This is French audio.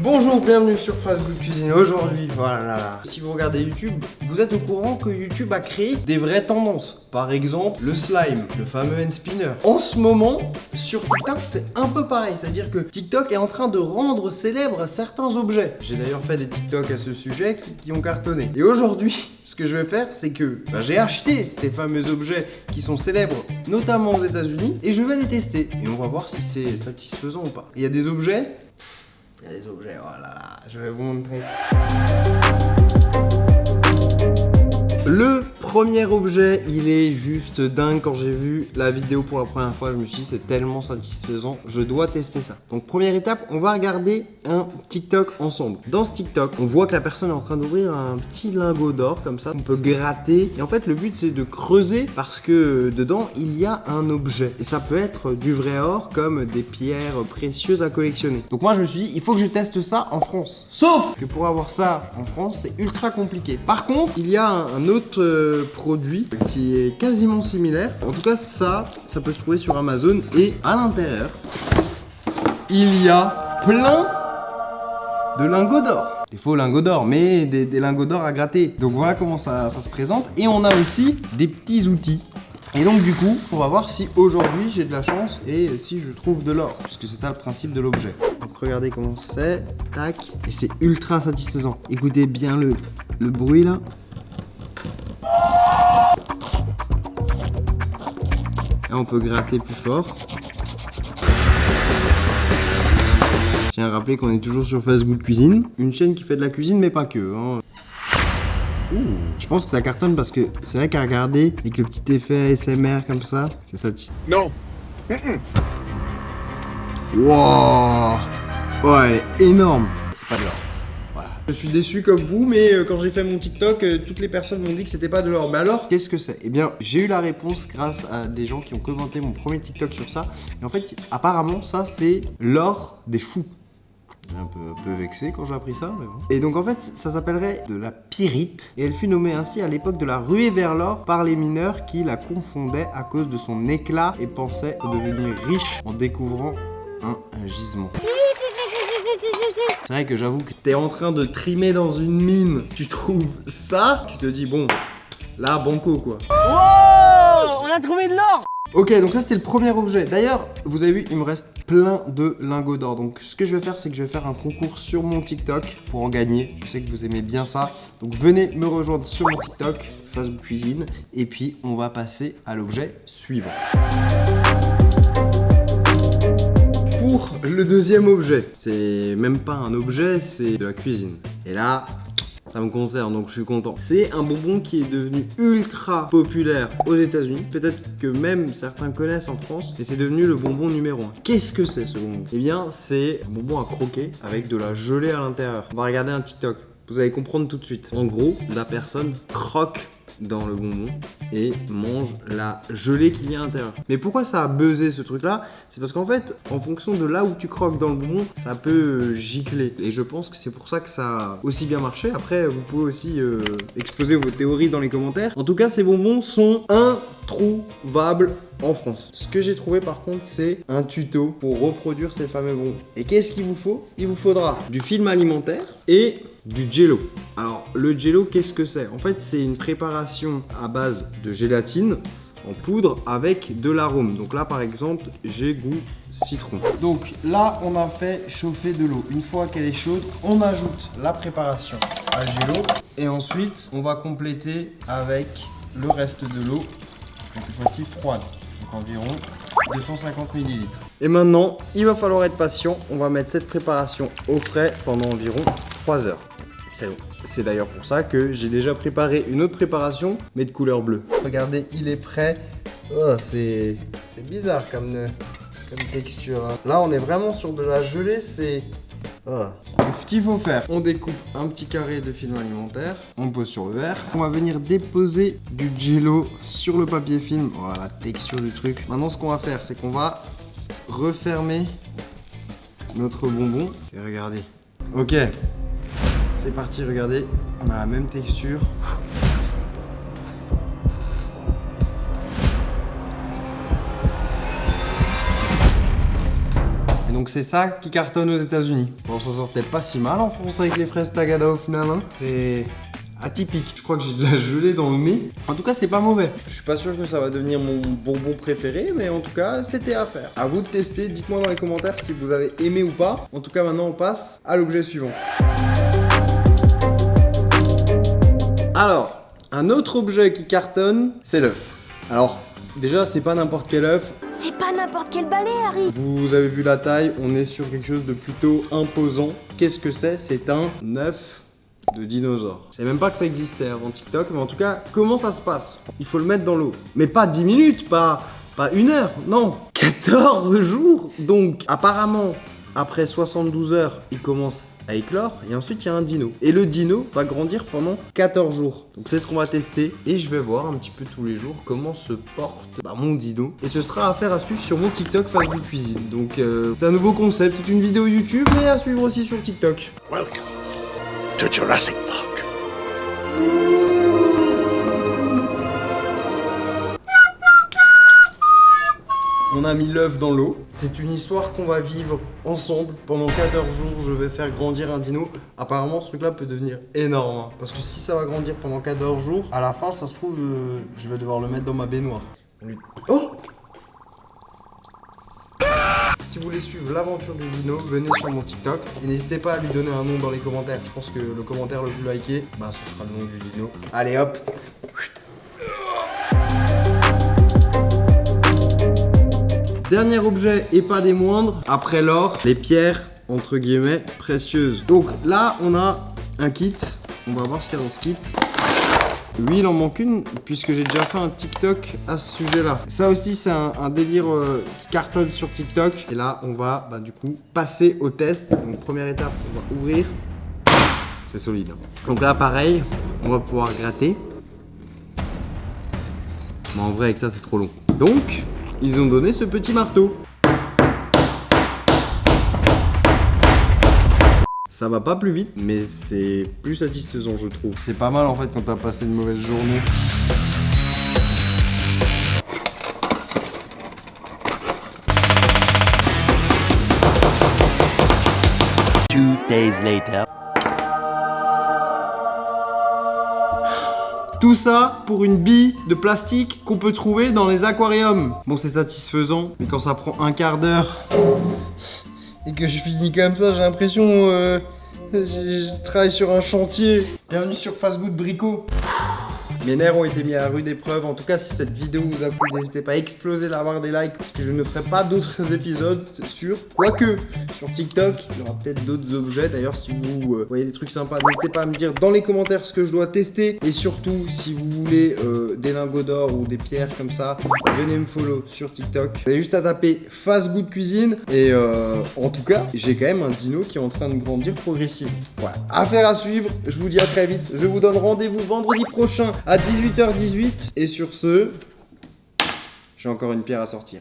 Bonjour, bienvenue sur Fast Good Cuisine. Aujourd'hui, voilà, si vous regardez YouTube, vous êtes au courant que YouTube a créé des vraies tendances. Par exemple, le slime, le fameux hand spinner. En ce moment, sur TikTok, c'est un peu pareil. C'est-à-dire que TikTok est en train de rendre célèbres certains objets. J'ai d'ailleurs fait des TikTok à ce sujet qui ont cartonné. Et aujourd'hui, ce que je vais faire, c'est que j'ai acheté ces fameux objets qui sont célèbres, notamment aux États-Unis, et je vais les tester. Et on va voir si c'est satisfaisant ou pas. Il y a des objets. Il y a des objets, voilà, je vais vous montrer. Le premier objet, il est juste dingue. Quand j'ai vu la vidéo pour la première fois, je me suis dit c'est tellement satisfaisant, je dois tester ça. Donc première étape, on va regarder un TikTok ensemble. Dans ce TikTok, on voit que la personne est en train d'ouvrir un petit lingot d'or comme ça, on peut gratter. Et en fait le but c'est de creuser parce que dedans il y a un objet. Et ça peut être du vrai or comme des pierres précieuses à collectionner. Donc moi je me suis dit il faut que je teste ça en France. Sauf que pour avoir ça en France c'est ultra compliqué. Par contre il y a un autre produit qui est quasiment similaire. En tout cas ça peut se trouver sur Amazon et à l'intérieur il y a plein de lingots d'or. Des faux lingots d'or mais des lingots d'or à gratter. Donc voilà comment ça se présente. Et on a aussi des petits outils. Et donc du coup, on va voir si aujourd'hui j'ai de la chance et si je trouve de l'or, puisque c'est ça le principe de l'objet. Donc regardez comment c'est, tac, et c'est ultra satisfaisant. Écoutez bien le bruit là. Là on peut gratter plus fort. Je tiens à rappeler qu'on est toujours sur Fast Good Cuisine, une chaîne qui fait de la cuisine mais pas que. Hein. Je pense que ça cartonne parce que c'est vrai qu'à regarder avec le petit effet ASMR comme ça, c'est satisfaisant. Non. Wow. Oh, elle est énorme. C'est pas de l'or. Voilà. Je suis déçu comme vous, mais quand j'ai fait mon TikTok, toutes les personnes m'ont dit que c'était pas de l'or. Mais alors, qu'est-ce que c'est? Eh bien, j'ai eu la réponse grâce à des gens qui ont commenté mon premier TikTok sur ça. Et en fait, apparemment, ça c'est l'or des fous. Un peu vexé quand j'ai appris ça, mais bon. Et donc en fait, ça s'appellerait de la pyrite. Et elle fut nommée ainsi à l'époque de la ruée vers l'or par les mineurs qui la confondaient à cause de son éclat et pensaient devenir riches en découvrant un gisement. C'est vrai que j'avoue que t'es en train de trimer dans une mine, tu trouves ça, tu te dis bon, là banco quoi. Wow, on a trouvé de l'or. Ok, donc ça c'était le premier objet. D'ailleurs, vous avez vu, il me reste plein de lingots d'or. Donc ce que je vais faire, c'est que je vais faire un concours sur mon TikTok pour en gagner. Je sais que vous aimez bien ça. Donc venez me rejoindre sur mon TikTok, Fast Good Cuisine. Et puis on va passer à l'objet suivant. Pour le deuxième objet, c'est même pas un objet, c'est de la cuisine. Et là, ça me concerne, donc je suis content. C'est un bonbon qui est devenu ultra populaire aux États-Unis. Peut-être que même certains connaissent en France. Et c'est devenu le bonbon numéro 1. Qu'est-ce que c'est ce bonbon? Eh bien, c'est un bonbon à croquer avec de la gelée à l'intérieur. On va regarder un TikTok. Vous allez comprendre tout de suite. En gros, la personne croque dans le bonbon et mange la gelée qu'il y a à l'intérieur. Mais pourquoi ça a buzzé ce truc là? C'est parce qu'en fait, en fonction de là où tu croques dans le bonbon, ça peut gicler. Et je pense que c'est pour ça que ça a aussi bien marché. Après, vous pouvez aussi exposer vos théories dans les commentaires. En tout cas, ces bonbons sont introuvables en France. Ce que j'ai trouvé par contre, c'est un tuto pour reproduire ces fameux bonbons. Et qu'est-ce qu'il vous faut? Il vous faudra du film alimentaire et du jello. Alors le jello, qu'est-ce que c'est? En fait, c'est une préparation à base de gélatine en poudre avec de l'arôme. Donc là par exemple, j'ai goût citron. Donc là, on a fait chauffer de l'eau. Une fois qu'elle est chaude, on ajoute la préparation à jello et ensuite on va compléter avec le reste de l'eau, cette fois-ci froide. Donc environ 250 ml. Et maintenant, il va falloir être patient. On va mettre cette préparation au frais pendant environ 3 heures. C'est bon. C'est d'ailleurs pour ça que j'ai déjà préparé une autre préparation, mais de couleur bleue. Regardez, il est prêt. Oh, c'est bizarre comme texture. Hein. Là, on est vraiment sur de la gelée. C'est... Oh. Donc ce qu'il faut faire, on découpe un petit carré de film alimentaire, on pose sur le verre, on va venir déposer du jello sur le papier film. Voilà la texture du truc. Maintenant ce qu'on va faire, c'est qu'on va refermer notre bonbon. Et regardez. Ok, c'est parti, regardez, on a la même texture. Donc c'est ça qui cartonne aux États-Unis. Bon, on s'en sortait pas si mal en France avec les fraises Tagada au final. Hein. C'est atypique. Je crois que j'ai de la gelée dans le nez. En tout cas, c'est pas mauvais. Je suis pas sûr que ça va devenir mon bonbon préféré, mais en tout cas, c'était à faire. À vous de tester. Dites-moi dans les commentaires si vous avez aimé ou pas. En tout cas, maintenant, on passe à l'objet suivant. Alors, un autre objet qui cartonne, c'est l'œuf. Alors, déjà, c'est pas n'importe quel œuf. C'est pas n'importe quel balai, Harry. Vous avez vu la taille, on est sur quelque chose de plutôt imposant. Qu'est-ce que c'est? C'est un œuf de dinosaure. Je savais même pas que ça existait avant TikTok, mais en tout cas, comment ça se passe? Il faut le mettre dans l'eau. Mais pas 10 minutes, pas 1 heure, non, 14 jours. Donc, apparemment, après 72 heures, il commence à éclore et ensuite il y a un dino. Et le dino va grandir pendant 14 jours. Donc c'est ce qu'on va tester et je vais voir un petit peu tous les jours comment se porte mon dino. Et ce sera à faire à suivre sur mon TikTok Fastgood Cuisine. Donc c'est un nouveau concept, c'est une vidéo YouTube mais à suivre aussi sur TikTok. Welcome to Jurassic Park. On a mis l'œuf dans l'eau. C'est une histoire qu'on va vivre ensemble. Pendant 14 jours, je vais faire grandir un dino. Apparemment, ce truc-là peut devenir énorme. Hein. Parce que si ça va grandir pendant 14 jours, à la fin, ça se trouve, je vais devoir le mettre dans ma baignoire. Oh! Si vous voulez suivre l'aventure du dino, venez sur mon TikTok. Et n'hésitez pas à lui donner un nom dans les commentaires. Je pense que le commentaire le plus liké, ce sera le nom du dino. Allez hop! Dernier objet et pas des moindres, après l'or, les pierres entre guillemets précieuses. Donc là on a un kit, on va voir ce qu'il y a dans ce kit. Lui il en manque une puisque j'ai déjà fait un TikTok à ce sujet là. Ça aussi c'est un délire qui cartonne sur TikTok. Et là on va du coup passer au test. Donc première étape, on va ouvrir. C'est solide. Donc là pareil, on va pouvoir gratter. Mais en vrai avec ça c'est trop long. Donc ils ont donné ce petit marteau. Ça va pas plus vite, mais c'est plus satisfaisant je trouve. C'est pas mal en fait quand t'as passé une mauvaise journée. Two days later. Tout ça pour une bille de plastique qu'on peut trouver dans les aquariums. Bon, c'est satisfaisant, mais quand ça prend un quart d'heure et que je finis comme ça, j'ai l'impression je travaille sur un chantier. Bienvenue sur Fastgood Brico. Mes nerfs ont été mis à rude épreuve. En tout cas, si cette vidéo vous a plu, n'hésitez pas à exploser la barre des likes parce que je ne ferai pas d'autres épisodes, c'est sûr. Quoique, sur TikTok, il y aura peut-être d'autres objets. D'ailleurs, si vous voyez des trucs sympas, n'hésitez pas à me dire dans les commentaires ce que je dois tester. Et surtout, si vous voulez des lingots d'or ou des pierres comme ça, venez me follow sur TikTok. Vous avez juste à taper Fastgood Cuisine. Et en tout cas, j'ai quand même un dino qui est en train de grandir progressivement. Voilà, affaire à suivre. Je vous dis à très vite. Je vous donne rendez-vous vendredi prochain à 18h18 et sur ce, j'ai encore une pierre à sortir.